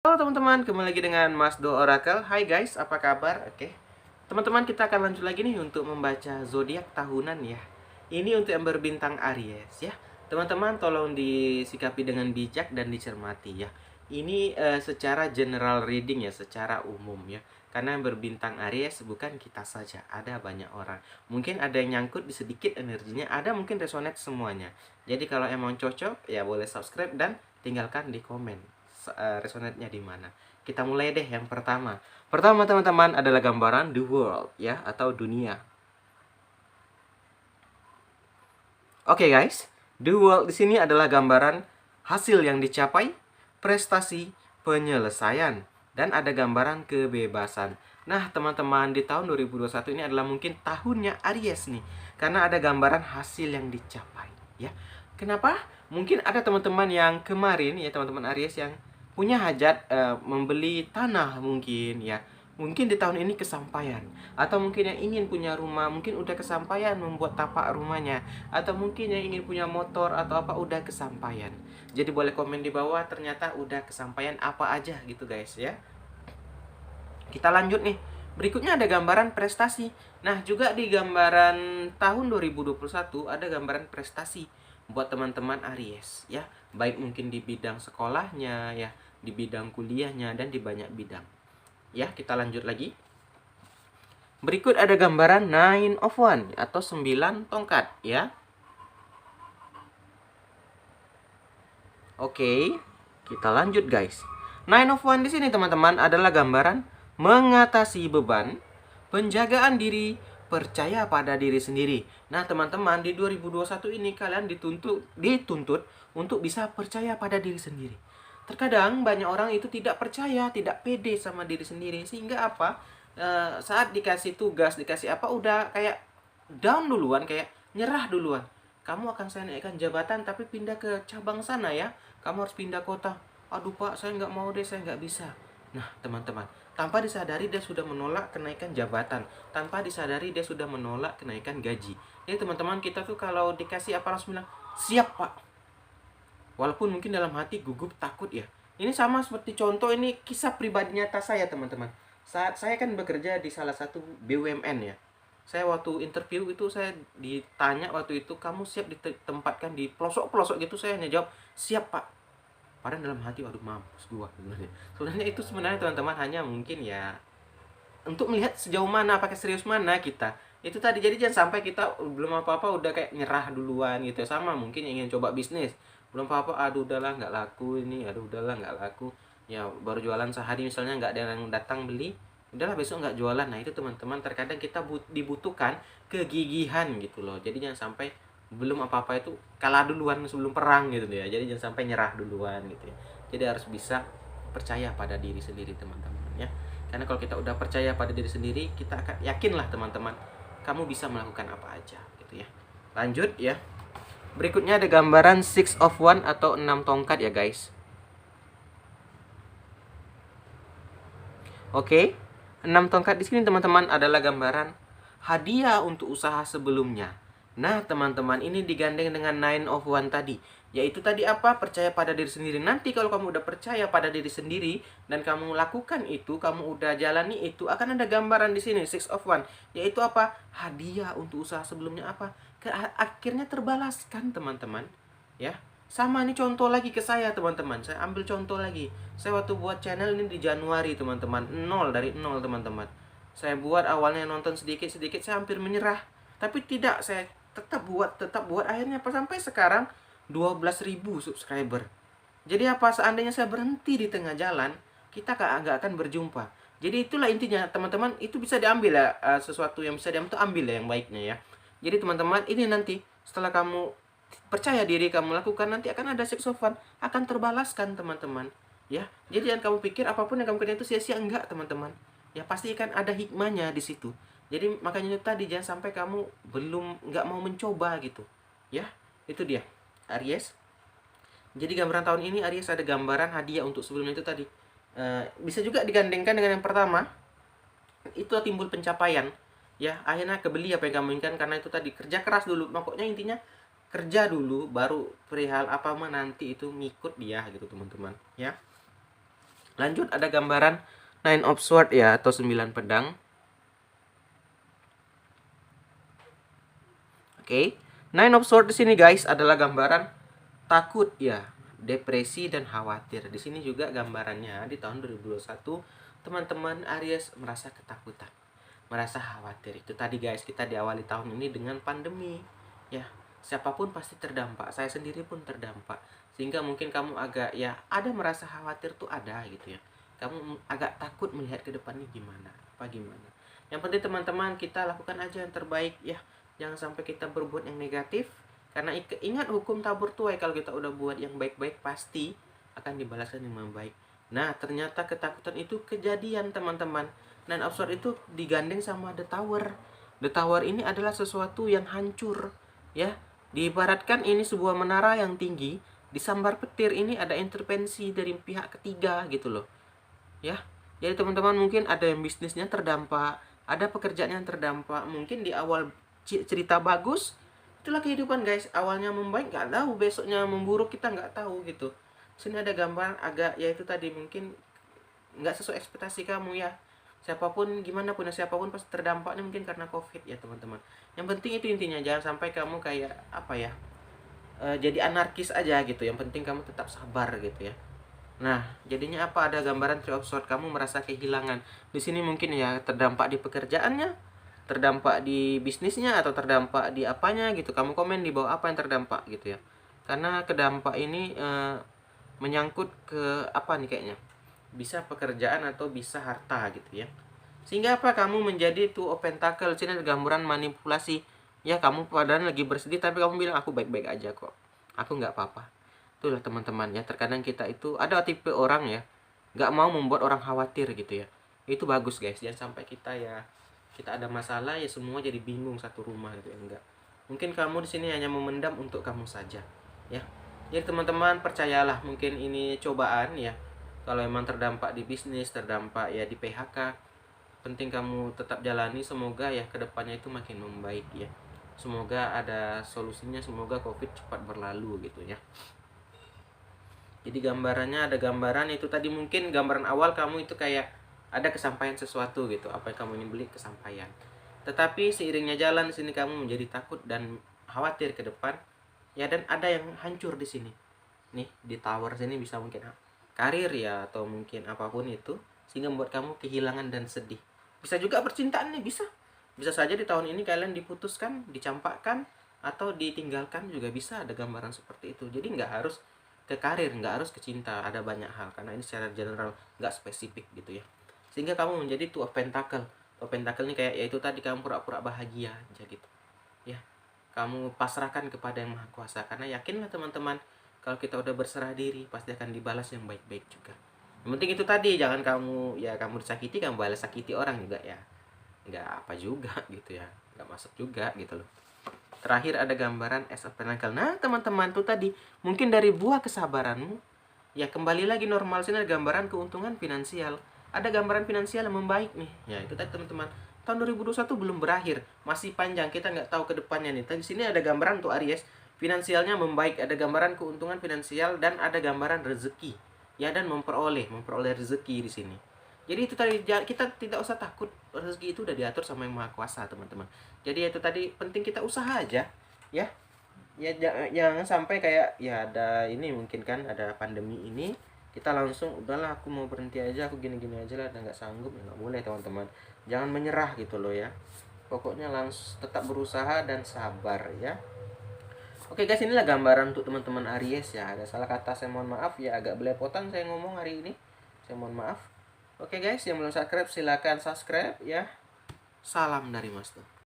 Halo teman-teman, kembali lagi dengan Mas Do Oracle. Hai guys, apa kabar? Oke. Teman-teman, kita akan lanjut lagi nih untuk membaca zodiak tahunan ya. Ini untuk yang berbintang Aries ya. Teman-teman tolong disikapi dengan bijak dan dicermati ya. Ini secara general reading ya, secara umum ya. Karena yang berbintang Aries bukan kita saja, ada banyak orang. Mungkin ada yang nyangkut di sedikit energinya, ada mungkin resonate semuanya. Jadi kalau emang cocok ya boleh subscribe dan tinggalkan di komen resonate-nya di mana. Kita mulai deh yang pertama. Pertama teman-teman adalah gambaran the world ya atau dunia. Oke guys, the world di sini adalah gambaran hasil yang dicapai, prestasi, penyelesaian, dan ada gambaran kebebasan. Nah, teman-teman, di tahun 2021 ini adalah mungkin tahunnya Aries nih, karena ada gambaran hasil yang dicapai, ya. Kenapa? Mungkin ada teman-teman yang kemarin ya, teman-teman Aries yang punya hajat membeli tanah mungkin ya. Mungkin di tahun ini kesampaian, atau mungkin yang ingin punya rumah, mungkin udah kesampaian membuat tapak rumahnya, atau mungkin yang ingin punya motor atau apa udah kesampaian. Jadi boleh komen di bawah ternyata udah kesampaian apa aja gitu guys ya. Kita lanjut nih. Berikutnya ada gambaran prestasi. Nah, juga di gambaran tahun 2021 ada gambaran prestasi buat teman-teman Aries ya. Baik mungkin di bidang sekolahnya ya, di bidang kuliahnya dan di banyak bidang. Ya, kita lanjut lagi. Berikut ada gambaran Nine of Wands atau 9 tongkat ya. Oke, kita lanjut guys. Nine of Wands di sini teman-teman adalah gambaran mengatasi beban, penjagaan diri, percaya pada diri sendiri. Nah, teman-teman, di 2021 ini kalian dituntut untuk bisa percaya pada diri sendiri. Terkadang banyak orang itu tidak percaya, tidak pede sama diri sendiri, sehingga apa? Saat dikasih tugas, dikasih apa udah kayak down duluan, kayak nyerah duluan. Kamu akan saya naikkan jabatan tapi pindah ke cabang sana ya. Kamu harus pindah kota. Aduh pak, saya nggak mau deh, saya nggak bisa. Nah teman-teman, tanpa disadari dia sudah menolak kenaikan jabatan. Tanpa disadari dia sudah menolak kenaikan gaji. Jadi teman-teman, kita tuh kalau dikasih apa langsung bilang, siap pak. Walaupun mungkin dalam hati gugup, takut ya. Ini sama seperti contoh, ini kisah pribadi nyata saya teman-teman. Saat saya kan bekerja di salah satu BUMN ya. Saya waktu interview itu saya ditanya waktu itu, kamu siap ditempatkan di pelosok-pelosok gitu, saya hanya jawab, siap pak. Padahal dalam hati, waduh mampus gua sebenarnya. Sebenarnya itu sebenarnya teman-teman hanya mungkin ya untuk melihat sejauh mana, apakah serius mana kita. Itu tadi, jadi jangan sampai kita belum apa-apa udah kayak nyerah duluan gitu. Sama mungkin yang ingin coba bisnis, belum apa-apa, aduh udahlah nggak laku ini, aduh udahlah nggak laku. Ya baru jualan sehari misalnya nggak ada yang datang beli, udahlah besok nggak jualan. Nah itu teman-teman, terkadang kita dibutuhkan kegigihan gitu loh. Jadi jangan sampai belum apa-apa itu kalah duluan sebelum perang gitu ya. Jadi jangan sampai nyerah duluan gitu ya. Jadi harus bisa percaya pada diri sendiri teman-teman ya. Karena kalau kita udah percaya pada diri sendiri, kita akan yakinlah teman-teman, kamu bisa melakukan apa aja gitu ya. Lanjut ya. Berikutnya ada gambaran Six of Wands atau 6 tongkat ya guys. Oke. 6 tongkat di sini teman-teman adalah gambaran hadiah untuk usaha sebelumnya. Nah, teman-teman, ini digandeng dengan Nine of Wands tadi. Yaitu tadi apa? Percaya pada diri sendiri. Nanti kalau kamu udah percaya pada diri sendiri dan kamu lakukan itu, kamu udah jalani itu, akan ada gambaran di sini Six of Wands. Yaitu apa? Hadiah untuk usaha sebelumnya apa? Akhirnya terbalaskan, teman-teman. Ya. Sama nih contoh lagi ke saya teman-teman. Saya ambil contoh lagi. Saya waktu buat channel ini di Januari teman-teman. Dari nol teman-teman. Saya buat awalnya nonton sedikit-sedikit, saya hampir menyerah. Tapi tidak, saya tetap buat akhirnya apa sampai sekarang 12.000 subscriber. Jadi apa, seandainya saya berhenti di tengah jalan, kita nggak akan berjumpa. Jadi itulah intinya teman-teman, itu bisa diambil ya, sesuatu yang bisa diambil itu ambil ya yang baiknya ya. Jadi teman-teman, ini nanti setelah kamu percaya diri, kamu lakukan, nanti akan ada Six of Wands, akan terbalaskan teman-teman ya. Jadi jangan kamu pikir apapun yang kamu kerjain itu sia-sia, enggak teman-teman ya, pasti akan ada hikmahnya di situ. Jadi makanya itu tadi, jangan sampai kamu nggak mau mencoba gitu ya. Itu dia Aries. Jadi gambaran tahun ini Aries ada gambaran hadiah untuk sebelumnya itu tadi. Bisa juga digandengkan dengan yang pertama, itu timbul pencapaian ya, akhirnya kebeli apa yang kamu inginkan. Karena itu tadi, kerja keras dulu, pokoknya intinya kerja dulu, baru perihal apa mah nanti itu ngikut dia gitu teman-teman ya. Lanjut ada gambaran Nine of Swords ya, atau 9 pedang. Oke. Nine of Swords di sini guys adalah gambaran takut ya, depresi dan khawatir. Di sini juga gambarannya di tahun 2021 teman-teman Aries merasa ketakutan, merasa khawatir. Itu tadi guys, kita diawali tahun ini dengan pandemi. Ya, siapapun pasti terdampak. Saya sendiri pun terdampak. Sehingga mungkin kamu agak ya ada merasa khawatir tuh ada gitu ya. Kamu agak takut melihat ke depannya gimana, apa gimana. Yang penting teman-teman kita lakukan aja yang terbaik ya. Jangan sampai kita berbuat yang negatif. Karena ingat hukum tabur tuai, kalau kita udah buat yang baik-baik pasti akan dibalaskan yang baik. Nah, ternyata ketakutan itu kejadian teman-teman. Nine of Swords itu digandeng sama The Tower. The Tower ini adalah sesuatu yang hancur, ya. Diibaratkan ini sebuah menara yang tinggi, disambar petir, ini ada intervensi dari pihak ketiga gitu loh. Ya. Jadi teman-teman mungkin ada yang bisnisnya terdampak, ada pekerjaan yang terdampak. Mungkin di awal cerita bagus, itulah kehidupan guys, awalnya membaik nggak tahu besoknya memburuk, kita nggak tahu gitu. Sini ada gambar agak ya itu tadi, mungkin nggak sesuai ekspektasi kamu ya. Siapapun gimana pun siapapun pasti terdampaknya mungkin karena covid ya teman-teman. Yang penting itu intinya, jangan sampai kamu kayak apa ya, jadi anarkis aja gitu. Yang penting kamu tetap sabar gitu ya. Nah, jadinya apa, ada gambaran Three of Swords, kamu merasa kehilangan. Di sini mungkin ya terdampak di pekerjaannya, terdampak di bisnisnya, atau terdampak di apanya gitu. Kamu komen di bawah apa yang terdampak gitu ya. Karena kedampak ini menyangkut ke apa nih kayaknya. Bisa pekerjaan atau bisa harta gitu ya. Sehingga apa, kamu menjadi Two of Pentacles. Sini ada gambaran manipulasi. Ya, kamu padahal lagi bersedih tapi kamu bilang aku baik-baik aja kok. Aku nggak apa-apa. Itulah teman-teman ya, terkadang kita itu ada tipe orang ya, nggak mau membuat orang khawatir gitu ya. Itu bagus guys, jangan sampai kita ya, kita ada masalah ya semua jadi bingung satu rumah gitu ya, enggak. Mungkin kamu di sini hanya memendam untuk kamu saja ya. Jadi teman-teman percayalah, mungkin ini cobaan ya. Kalau emang terdampak di bisnis, terdampak ya di PHK, penting kamu tetap jalani. Semoga ya kedepannya itu makin membaik ya. Semoga ada solusinya, semoga covid cepat berlalu gitu ya. Jadi gambarannya ada gambaran itu tadi, mungkin gambaran awal kamu itu kayak ada kesampaian sesuatu gitu, apa yang kamu ingin beli kesampaian. Tetapi seiringnya jalan di sini kamu menjadi takut dan khawatir ke depan. Ya, dan ada yang hancur di sini. Nih, di tower sini bisa mungkin karir ya, atau mungkin apapun itu, sehingga membuat kamu kehilangan dan sedih. Bisa juga percintaan nih, bisa. Bisa saja di tahun ini kalian diputuskan, dicampakkan, atau ditinggalkan juga bisa, ada gambaran seperti itu. Jadi nggak harus ke karir, nggak harus ke cinta, ada banyak hal, karena ini secara general, nggak spesifik gitu ya. Sehingga kamu menjadi Two of Pentacle. Two of Pentacle ini kayak yaitu tadi, kamu pura-pura bahagia aja gitu ya. Kamu pasrahkan kepada yang maha kuasa, karena yakinlah teman-teman, kalau kita udah berserah diri pasti akan dibalas yang baik-baik juga. Yang penting itu tadi, jangan kamu ya kamu disakiti kamu balas sakiti orang juga ya, nggak apa juga gitu ya, nggak masuk juga gitu loh. Terakhir ada gambaran Ace of Pentacles. Nah teman-teman tuh tadi, mungkin dari buah kesabaranmu ya kembali lagi normal. Sini ada gambaran keuntungan finansial, ada gambaran finansial yang membaik nih ya. Itu tadi teman-teman, tahun 2021 belum berakhir, masih panjang, kita nggak tahu ke depannya nih. Tapi sini ada gambaran untuk Aries, finansialnya membaik, ada gambaran keuntungan finansial, dan ada gambaran rezeki ya, dan memperoleh rezeki di sini. Jadi itu tadi, kita tidak usah takut, rezeki itu udah diatur sama yang maha kuasa teman-teman. Jadi itu tadi, penting kita usaha aja ya. Ya jangan sampai kayak ya ada ini, mungkin kan ada pandemi ini kita langsung udahlah aku mau berhenti aja, aku gini-gini aja lah, dan nggak sanggup ya, nggak boleh teman-teman. Jangan menyerah gitu loh ya, pokoknya langsung tetap berusaha dan sabar ya. Oke guys, inilah gambaran untuk teman-teman Aries ya. Ada salah kata saya mohon maaf ya, agak belepotan saya ngomong hari ini, saya mohon maaf. Oke guys, yang belum subscribe silakan subscribe ya. Salam dari Mas Tuh.